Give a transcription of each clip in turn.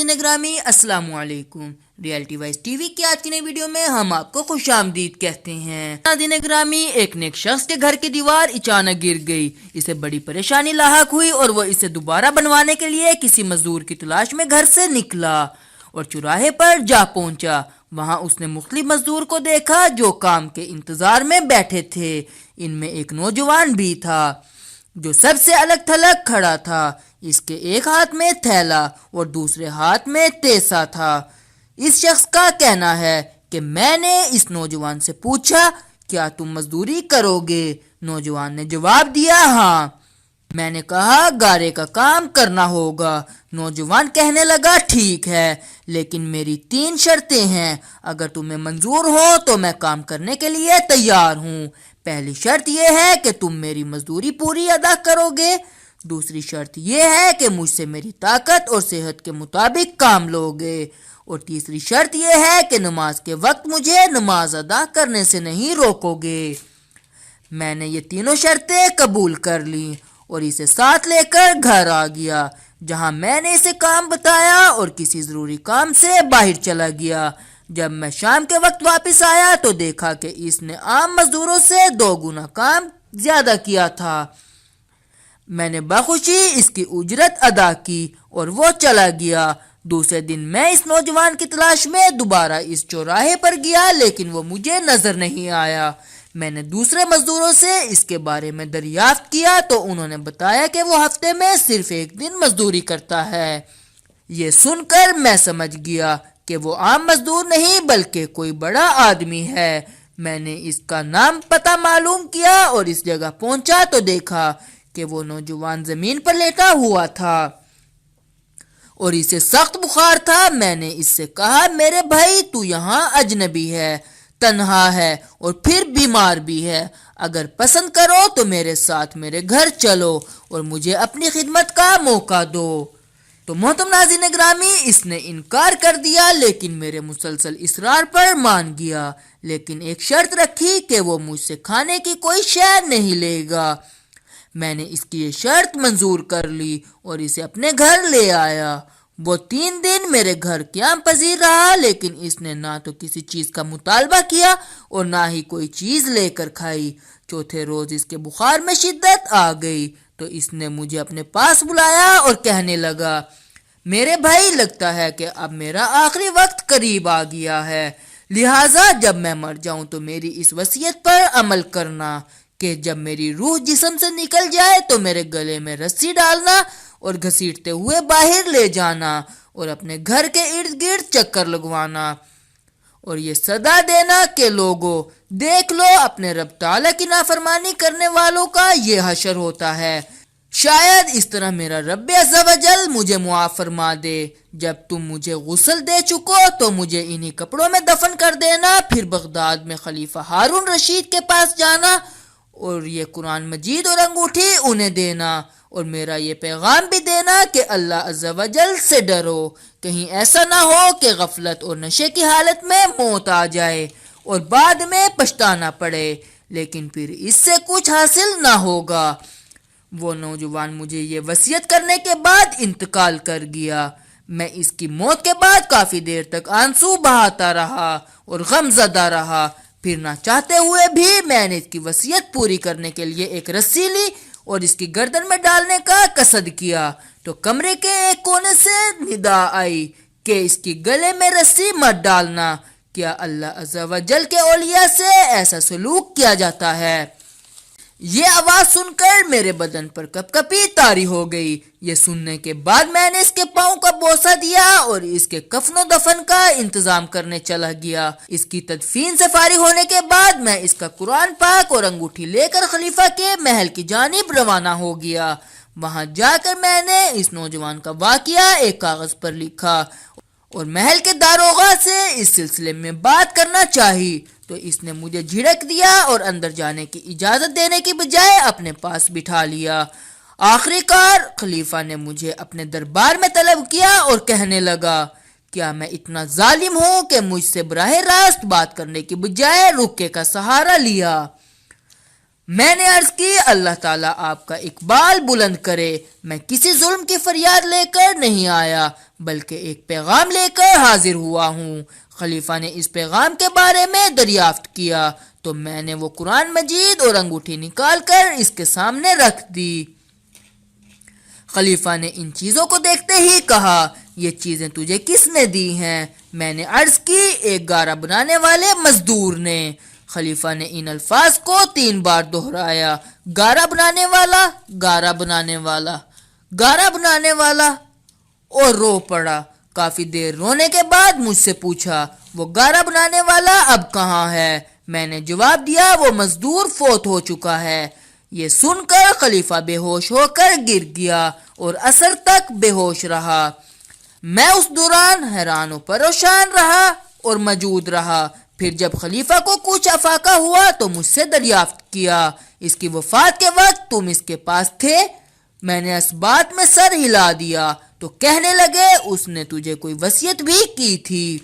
नाज़रीन ग्रामी अस्सलाम वालेकुम। रियलिटी वाइज टीवी की आज की नई वीडियो में हम आपको खुश आमदीद कहते हैं। नाज़रीन ग्रामी, एक नेक शख्स के घर की दीवार अचानक गिर गई। इसे बड़ी परेशानी लाहक हुई और वो इसे दोबारा बनवाने के लिए किसी मजदूर की तलाश में घर से निकला और चौराहे पर जा पहुंचा। वहां उसने मुख्तलिफ मजदूर को देखा जो काम के इंतजार में बैठे थे। इनमें एक नौजवान भी था जो सबसे अलग थलग खड़ा था। इसके एक हाथ में थैला और दूसरे हाथ में तेसा था। इस शख्स का कहना है कि मैंने इस नौजवान से पूछा, क्या तुम मजदूरी करोगे? नौजवान ने जवाब दिया, हाँ। मैंने कहा, गारे का काम करना होगा। नौजवान कहने लगा, ठीक है, लेकिन मेरी 3 शर्तें हैं। अगर तुम्हें मंजूर हो तो मैं काम करने के लिए तैयार हूँ। पहली शर्त यह है कि तुम मेरी मजदूरी पूरी अदा करोगे। दूसरी शर्त यह है कि मुझसे मेरी ताकत और सेहत के मुताबिक काम लोगे। और तीसरी शर्त यह है कि नमाज के वक्त मुझे नमाज अदा करने से नहीं रोकोगे। मैंने ये तीनों शर्तें कबूल कर ली और इसे साथ लेकर घर आ गया, जहां मैंने इसे काम बताया और किसी ज़रूरी काम से बाहर चला गया। जब मैं शाम के वक्त वापस आया तो देखा कि इसने आम मजदूरों से 2 गुना काम ज्यादा किया था। मैंने बखुशी इसकी उजरत अदा की और वो चला गया। दूसरे दिन मैं इस नौजवान की तलाश में दोबारा इस चौराहे पर गया, लेकिन वो मुझे नजर नहीं आया। मैंने दूसरे मजदूरों से इसके बारे में दरियाफ्त किया तो उन्होंने बताया कि वो हफ्ते में सिर्फ 1 दिन मजदूरी करता है। ये सुनकर मैं समझ गया कि वो आम मजदूर नहीं बल्कि कोई बड़ा आदमी है। मैंने इसका नाम पता मालूम किया और इस जगह पहुंचा तो देखा कि वो नौजवान जमीन पर लेटा हुआ था और इसे सख्त बुखार था। मैंने इससे कहा, मेरे भाई, तू यहाँ अजनबी है, तन्हा है और फिर बीमार भी है। अगर पसंद करो तो मेरे साथ मेरे घर चलो और मुझे अपनी खिदमत का मौका दो। तो मोहतरम नाज़रीन ग्रामी, इसने इनकार कर दिया, लेकिन मेरे मुसलसल इसरार पर मान गया। लेकिन एक शर्त रखी कि वो मुझसे खाने की कोई शय नहीं लेगा। मैंने इसकी ये शर्त मंजूर कर ली और इसे अपने घर ले आया। वो 3 दिन मेरे घर क़याम पजीर रहा, लेकिन इसने ना तो किसी चीज़ का मुतालबा किया और ना ही कोई चीज़ लेकर खाई। चौथे रोज़ इसके बुखार में शिद्दत आ गई तो इसने मुझे अपने पास बुलाया और कहने लगा, मेरे भाई, लगता है कि अब मेरा आखिरी वक्त करीब आ गया है, लिहाजा जब मैं मर जाऊं तो मेरी इस वसीयत पर अमल करना कि जब मेरी रूह जिस्म से निकल जाए तो मेरे गले में रस्सी डालना और घसीटते हुए बाहर ले जाना और अपने घर के इर्द गिर्द चक्कर लगवाना और ये सदा देना कि लोगों, देख लो, अपने रब ताला की नाफरमानी करने वालों का ये हशर होता है। शायद इस तरह मेरा रब अज़्ज़ा वजल मुझे मुआफ़ फरमा दे। जब तुम मुझे गुस्ल दे चुको तो मुझे इन्हीं कपड़ों में दफन कर देना। फिर बगदाद में खलीफा हारून रशीद के पास जाना और ये कुरान मजीद और अंगूठी उन्हें देना और मेरा ये पैगाम भी देना कि अल्लाह अज़्ज़ा वजल से डरो। कहीं ऐसा ना हो कि गफलत और नशे की हालत में मौत आ जाए और बाद में पछताना पड़े, लेकिन फिर इससे कुछ हासिल ना होगा। वो नौजवान मुझे ये वसीयत करने के बाद इंतकाल कर गया। मैं इसकी मौत के बाद काफ़ी देर तक आंसू बहाता रहा और गमज़दा रहा। फिर ना चाहते हुए भी मैंने इसकी वसीयत पूरी करने के लिए एक रस्सी ली और इसकी गर्दन में डालने का कसद किया तो कमरे के एक कोने से निदा आई कि इसकी गले में रस्सी मत डालना। क्या अल्लाह अज़्ज़ा वजल के औलिया से ऐसा सलूक किया जाता है? ये आवाज सुनकर मेरे बदन पर कपकपी तारी हो गई। ये सुनने के बाद मैंने इसके पाँव का बोसा दिया और इसके कफनो दफन का इंतजाम करने चला गया। इसकी तदफीन से फारिग होने के बाद मैं इसका कुरान पाक और अंगूठी लेकर खलीफा के महल की जानिब रवाना हो गया। वहां जाकर मैंने इस नौजवान का वाकया एक कागज पर लिखा और महल के दारोगा से इस सिलसिले में बात करना चाहिए तो इसने मुझे झिड़क दिया और अंदर जाने की इजाजत देने की बजाय अपने पास बिठा लिया। आखिरकार खलीफा ने मुझे अपने दरबार में तलब किया और कहने लगा, क्या मैं इतना जालिम हूं कि मुझसे बराह रास्त बात करने की बजाय रुक्के का सहारा लिया? میں نے عرض کی اللہ تعالیٰ آپ کا اقبال بلند کرے، میں کسی ظلم کی فریاد لے کر نہیں آیا بلکہ ایک پیغام لے کر حاضر ہوا ہوں۔ خلیفہ نے اس پیغام کے بارے میں دریافت کیا تو میں نے وہ قرآن مجید اور انگوٹھی نکال کر اس کے سامنے رکھ دی۔ خلیفہ نے ان چیزوں کو دیکھتے ہی کہا، یہ چیزیں تجھے کس نے دی ہیں؟ میں نے عرض کی، ایک گارا بنانے والے مزدور نے۔ خلیفہ نے ان الفاظ کو 3 بار دہرایا، گارا بنانے والا، گارا بنانے والا، گارا بنانے والا، اور رو پڑا۔ کافی دیر رونے کے بعد مجھ سے پوچھا، وہ گارا بنانے والا اب کہاں ہے؟ میں نے جواب دیا، وہ مزدور فوت ہو چکا ہے۔ یہ سن کر خلیفہ بے ہوش ہو کر گر گیا اور عصر تک بے ہوش رہا۔ میں اس دوران حیران و پریشان رہا اور موجود رہا۔ پھر جب خلیفہ کو کچھ افاقہ ہوا تو مجھ سے دریافت کیا، اس کی وفات کے وقت تم اس کے پاس تھے؟ میں نے اس بات میں سر ہلا دیا تو کہنے لگے، اس نے تجھے کوئی وصیت بھی کی تھی؟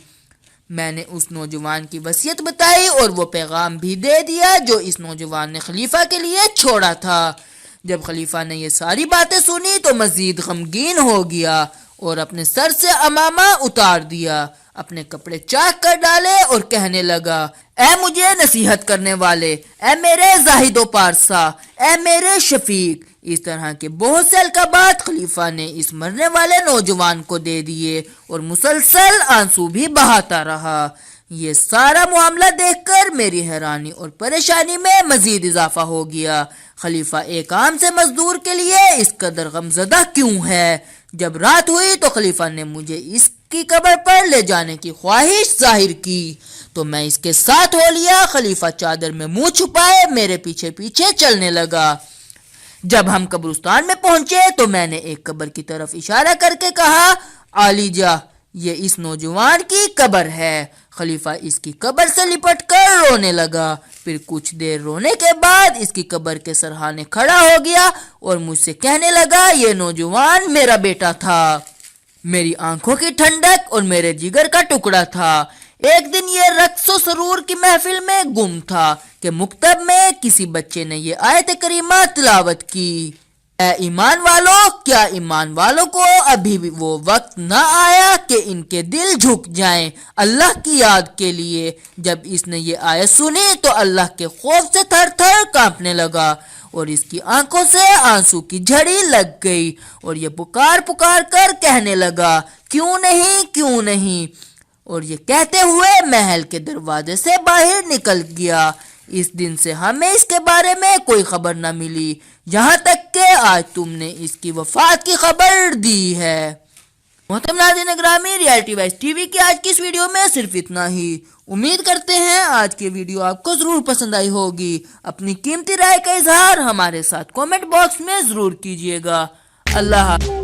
میں نے اس نوجوان کی وصیت بتائی اور وہ پیغام بھی دے دیا جو اس نوجوان نے خلیفہ کے لیے چھوڑا تھا۔ جب خلیفہ نے یہ ساری باتیں سنی تو مزید غمگین ہو گیا اور اپنے سر سے عمامہ اتار دیا، اپنے کپڑے چاک کر ڈالے اور کہنے لگا، اے مجھے نصیحت کرنے والے، اے میرے زاہد و پارسا، اے میرے شفیق۔ اس طرح کے بہت سے القابات خلیفہ نے اس مرنے والے نوجوان کو دے دیے اور مسلسل آنسو بھی بہاتا رہا۔ یہ سارا معاملہ دیکھ کر میری حیرانی اور پریشانی میں مزید اضافہ ہو گیا۔ خلیفہ ایک عام سے مزدور کے لیے اس قدر غمزدہ کیوں ہے؟ جب رات ہوئی تو خلیفہ نے مجھے اس کی قبر پر لے جانے کی خواہش ظاہر کی تو میں اس کے ساتھ ہو لیا۔ خلیفہ چادر میں منہ چھپائے میرے پیچھے پیچھے چلنے لگا۔ جب ہم قبرستان میں پہنچے تو میں نے ایک قبر کی طرف اشارہ کر کے کہا، عالی جا، یہ اس نوجوان کی قبر ہے۔ خلیفہ اس کی قبر سے لپٹ کر رونے لگا۔ پھر کچھ دیر رونے کے بعد اس کی قبر کے سرحانے کھڑا ہو گیا اور مجھ سے کہنے لگا، یہ نوجوان میرا بیٹا تھا، میری آنکھوں کی ٹھنڈک اور میرے جگر کا ٹکڑا تھا۔ ایک دن یہ رقص و سرور کی محفل میں گم تھا کہ مکتب میں کسی بچے نے یہ آیت کریمہ تلاوت کی، اے ایمان والو، کیا ایمان والوں کو ابھی بھی وہ وقت نہ آیا کہ ان کے دل جھک جائیں اللہ کی یاد کے لیے؟ جب اس نے یہ آیت سنی تو اللہ کے خوف سے تھر تھر کانپنے لگا اور اس کی آنکھوں سے آنسو کی جھڑی لگ گئی اور یہ پکار پکار کر کہنے لگا، کیوں نہیں، کیوں نہیں، اور یہ کہتے ہوئے محل کے دروازے سے باہر نکل گیا۔ اس دن سے ہمیں اس کے بارے میں کوئی خبر نہ ملی، جہاں تک کہ آج تم نے اس کی وفات کی خبر دی ہے۔ محترم ناظرین گرامی، ریئلٹی وائز ٹی وی کی آج کی اس ویڈیو میں صرف اتنا ہی۔ امید کرتے ہیں آج کی ویڈیو آپ کو ضرور پسند آئی ہوگی۔ اپنی قیمتی رائے کا اظہار ہمارے ساتھ کومنٹ باکس میں ضرور کیجیے گا۔ اللہ حافظ۔